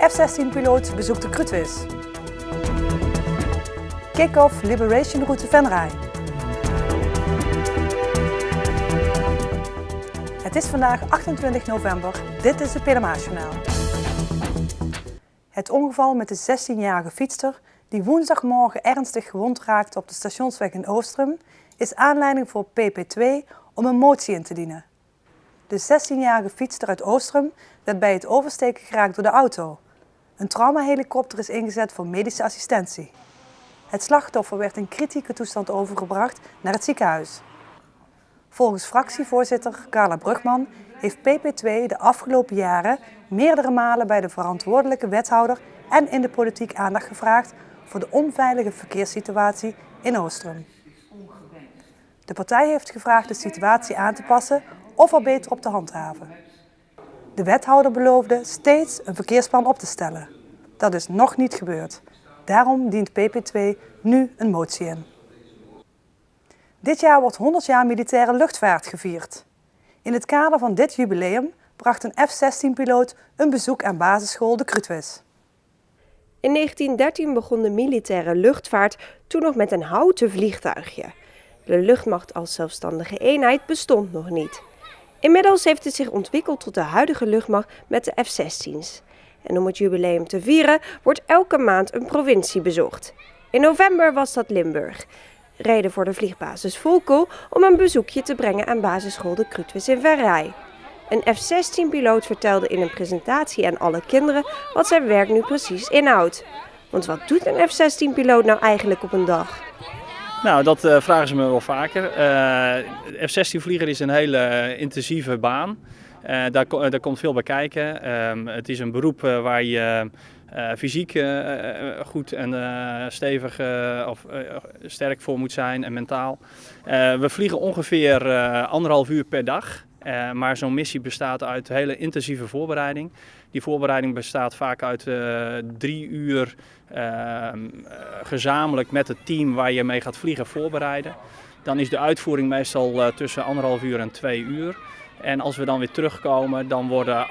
F-16-piloot bezoekt de Kruitwis. Kick-off Liberation Route Venray. Het is vandaag 28 november. Dit is het PLMA-journaal. Het ongeval met de 16-jarige fietster die woensdagmorgen ernstig gewond raakte op de stationsweg in Oostrum is aanleiding voor PP2 om een motie in te dienen. De 16-jarige fietster uit Oostrum werd bij het oversteken geraakt door de auto. Een traumahelikopter is ingezet voor medische assistentie. Het slachtoffer werd in kritieke toestand overgebracht naar het ziekenhuis. Volgens fractievoorzitter Carla Brugman heeft PP2 de afgelopen jaren meerdere malen bij de verantwoordelijke wethouder en in de politiek aandacht gevraagd voor de onveilige verkeerssituatie in Oostrum. De partij heeft gevraagd de situatie aan te passen of er beter op te handhaven. De wethouder beloofde steeds een verkeersplan op te stellen. Dat is nog niet gebeurd. Daarom dient PP2 nu een motie in. Dit jaar wordt 100 jaar militaire luchtvaart gevierd. In het kader van dit jubileum bracht een F-16-piloot een bezoek aan basisschool de Kruitwis. In 1913 begon de militaire luchtvaart toen nog met een houten vliegtuigje. De luchtmacht als zelfstandige eenheid bestond nog niet. Inmiddels heeft het zich ontwikkeld tot de huidige luchtmacht met de F-16's. En om het jubileum te vieren wordt elke maand een provincie bezocht. In november was dat Limburg. Reden voor de vliegbasis Volkel om een bezoekje te brengen aan basisschool de Kruitwis in Venray. Een F-16-piloot vertelde in een presentatie aan alle kinderen wat zijn werk nu precies inhoudt. Want wat doet een F-16-piloot nou eigenlijk op een dag? Nou, dat vragen ze me wel vaker. F-16-vlieger is een hele intensieve baan. Daar komt veel bij kijken. Het is een beroep waar je fysiek goed en stevig of sterk voor moet zijn en mentaal. We vliegen ongeveer 1,5 uur per dag. Maar zo'n missie bestaat uit hele intensieve voorbereiding. Die voorbereiding bestaat vaak uit 3 uur gezamenlijk met het team waar je mee gaat vliegen voorbereiden. Dan is de uitvoering meestal tussen 1,5 uur en 2 uur. En als we dan weer terugkomen, dan worden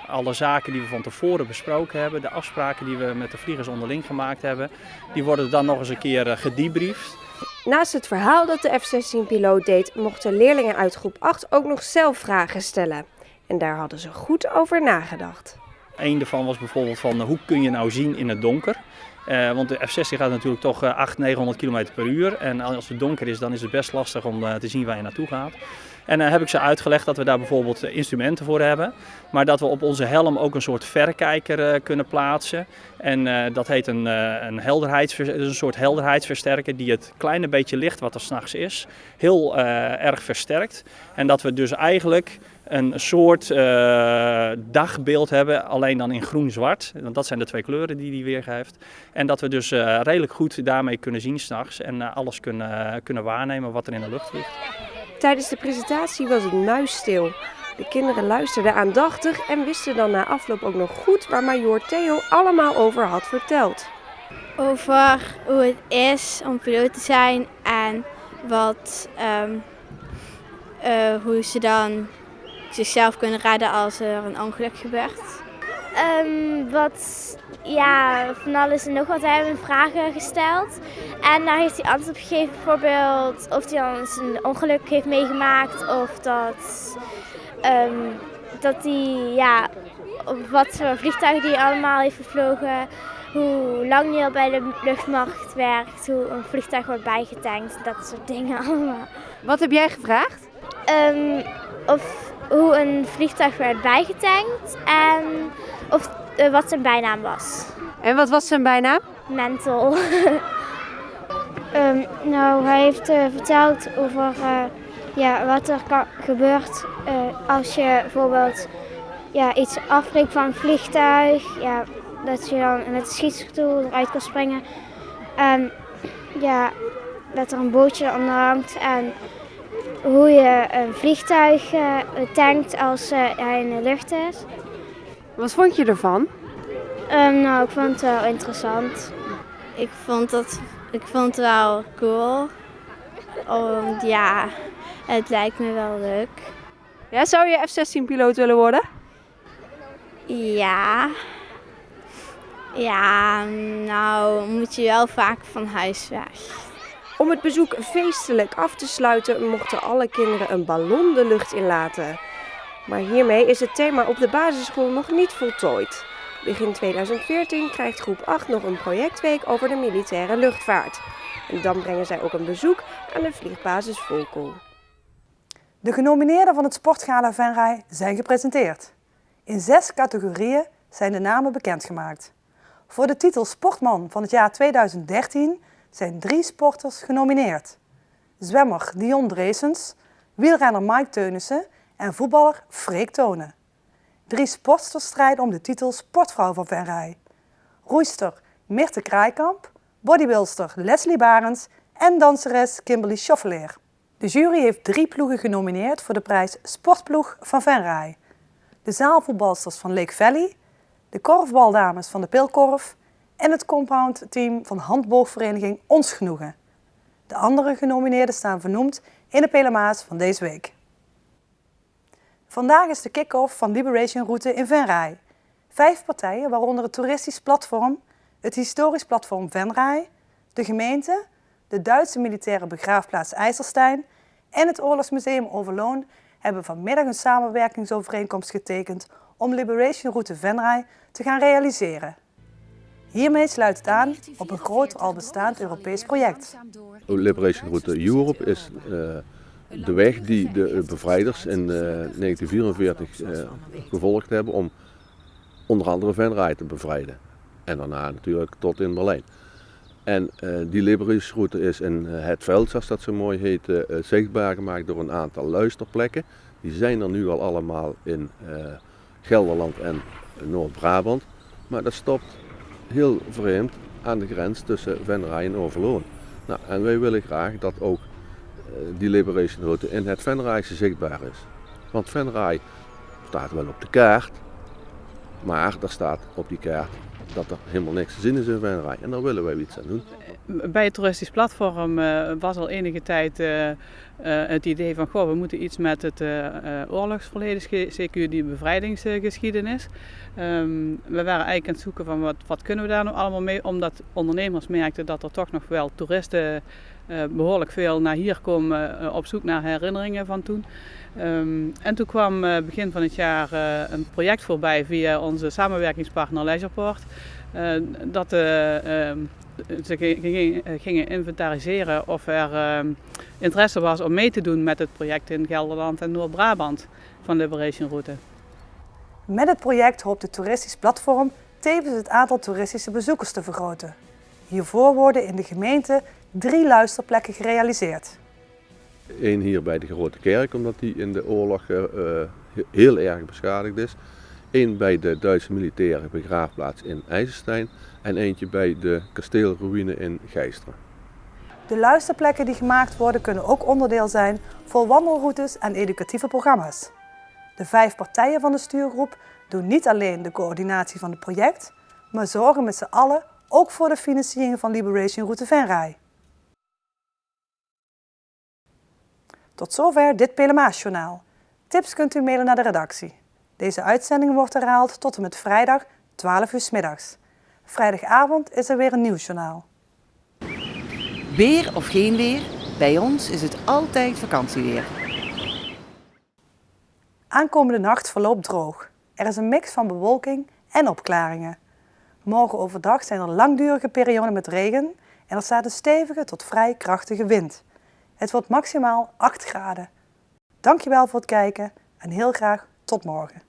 alle zaken die we van tevoren besproken hebben, de afspraken die we met de vliegers onderling gemaakt hebben, die worden dan nog eens een keer gedebriefd. Naast het verhaal dat de F-16-piloot deed, mochten leerlingen uit groep 8 ook nog zelf vragen stellen. En daar hadden ze goed over nagedacht. Eén daarvan was bijvoorbeeld van hoe kun je nou zien in het donker? Want de F-16 gaat natuurlijk toch 800-900 km per uur. En als het donker is, dan is het best lastig om te zien waar je naartoe gaat. En dan heb ik ze uitgelegd dat we daar bijvoorbeeld instrumenten voor hebben. Maar dat we op onze helm ook een soort verrekijker kunnen plaatsen. En dat heet een soort helderheidsversterker die het kleine beetje licht wat er 's nachts is heel erg versterkt. En dat we dus eigenlijk een soort dagbeeld hebben, alleen dan in groen-zwart. Want dat zijn de 2 kleuren die die weergeeft. En dat we dus redelijk goed daarmee kunnen zien 's nachts en alles kunnen waarnemen wat er in de lucht vliegt. Tijdens de presentatie was het muisstil. De kinderen luisterden aandachtig en wisten dan na afloop ook nog goed waar majoor Theo allemaal over had verteld. Over hoe het is om piloot te zijn en hoe ze dan zichzelf kunnen redden als er een ongeluk gebeurt. Van alles en nog wat. Hij heeft vragen gesteld en daar heeft hij antwoord op gegeven. Bijvoorbeeld of hij al eens een ongeluk heeft meegemaakt of wat voor vliegtuigen die allemaal heeft gevlogen, hoe lang hij al bij de luchtmacht werkt, hoe een vliegtuig wordt bijgetankt, dat soort dingen allemaal. Wat heb jij gevraagd? Hoe een vliegtuig werd bijgetankt en wat zijn bijnaam was. En wat was zijn bijnaam? Mental. Hij heeft verteld over wat er gebeurt als je bijvoorbeeld iets afbreekt van een vliegtuig. Dat je dan met een schietstoel eruit kan springen. En dat er een bootje onder hangt. En hoe je een vliegtuig tankt als hij in de lucht is. Wat vond je ervan? Ik vond het wel interessant. Ik vond het wel cool. Het lijkt me wel leuk. Ja, zou je F-16-piloot willen worden? Ja. Ja, nou moet je wel vaak van huis weg. Om het bezoek feestelijk af te sluiten mochten alle kinderen een ballon de lucht in laten. Maar hiermee is het thema op de basisschool nog niet voltooid. Begin 2014 krijgt groep 8 nog een projectweek over de militaire luchtvaart. En dan brengen zij ook een bezoek aan de vliegbasis Volkel. De genomineerden van het Sportgala Venray zijn gepresenteerd. In 6 categorieën zijn de namen bekendgemaakt. Voor de titel Sportman van het jaar 2013 zijn 3 sporters genomineerd. Zwemmer Dion Dreesens, wielrenner Mike Teunissen en voetballer Freek Tonen. 3 sportsters strijden om de titel Sportvrouw van Venray. Roeister Mirte Kraaikamp, bodybuilster Leslie Barends en danseres Kimberly Schoffeleer. De jury heeft 3 ploegen genomineerd voor de prijs Sportploeg van Venray. De zaalvoetbalsters van Lake Valley, de korfbaldames van de Pilkorf en het compoundteam van handboogvereniging Ons Genoegen. De andere genomineerden staan vernoemd in de pelemaas van deze week. Vandaag is de kick-off van Liberation Route in Venray. 5 partijen, waaronder het toeristisch platform, het historisch platform Venray, de gemeente, de Duitse militaire begraafplaats IJsselstein en het Oorlogsmuseum Overloon hebben vanmiddag een samenwerkingsovereenkomst getekend om Liberation Route Venray te gaan realiseren. Hiermee sluit het aan op een groter al bestaand Europees project. Liberation Route Europe is de weg die de bevrijders in 1944 gevolgd hebben om onder andere Venray te bevrijden. En daarna natuurlijk tot in Berlijn. En die Liberation Route is in het veld, zoals dat zo mooi heet, zichtbaar gemaakt door een aantal luisterplekken. Die zijn er nu al allemaal in Gelderland en Noord-Brabant. Maar dat stopt heel vreemd aan de grens tussen Venray en Overloon. Nou, en wij willen graag dat ook die Liberation Route in het Venrayse zichtbaar is. Want Venray staat wel op de kaart, maar er staat op die kaart dat er helemaal niks te zien is in Venray. En daar willen wij iets aan doen. Bij het toeristisch platform was al enige tijd het idee van goh, we moeten iets met het oorlogsverleden, zeker die bevrijdingsgeschiedenis. We waren eigenlijk aan het zoeken van wat kunnen we daar nou allemaal mee, omdat ondernemers merkten dat er toch nog wel toeristen behoorlijk veel naar hier komen op zoek naar herinneringen van toen. En toen kwam begin van het jaar een project voorbij via onze samenwerkingspartner Leisureport. Dat ze gingen inventariseren of er interesse was om mee te doen met het project in Gelderland en Noord-Brabant van Liberation Route. Met het project hoopt het toeristisch platform tevens het aantal toeristische bezoekers te vergroten. Hiervoor worden in de gemeente 3 luisterplekken gerealiseerd. 1 hier bij de Grote Kerk, omdat die in de oorlog heel erg beschadigd is. 1 bij de Duitse militaire begraafplaats in IJsselstein en eentje bij de kasteelruïne in Geisteren. De luisterplekken die gemaakt worden kunnen ook onderdeel zijn voor wandelroutes en educatieve programma's. De 5 partijen van de stuurgroep doen niet alleen de coördinatie van het project, maar zorgen met z'n allen ook voor de financiering van Liberation Route Venray. Tot zover dit Pelemaasjournaal. Tips kunt u mailen naar de redactie. Deze uitzending wordt herhaald tot en met vrijdag 12 uur 's middags. Vrijdagavond is er weer een nieuwsjournaal. Weer of geen weer, bij ons is het altijd vakantieweer. Aankomende nacht verloopt droog. Er is een mix van bewolking en opklaringen. Morgen overdag zijn er langdurige perioden met regen en er staat een stevige tot vrij krachtige wind. Het wordt maximaal 8 graden. Dankjewel voor het kijken en heel graag tot morgen.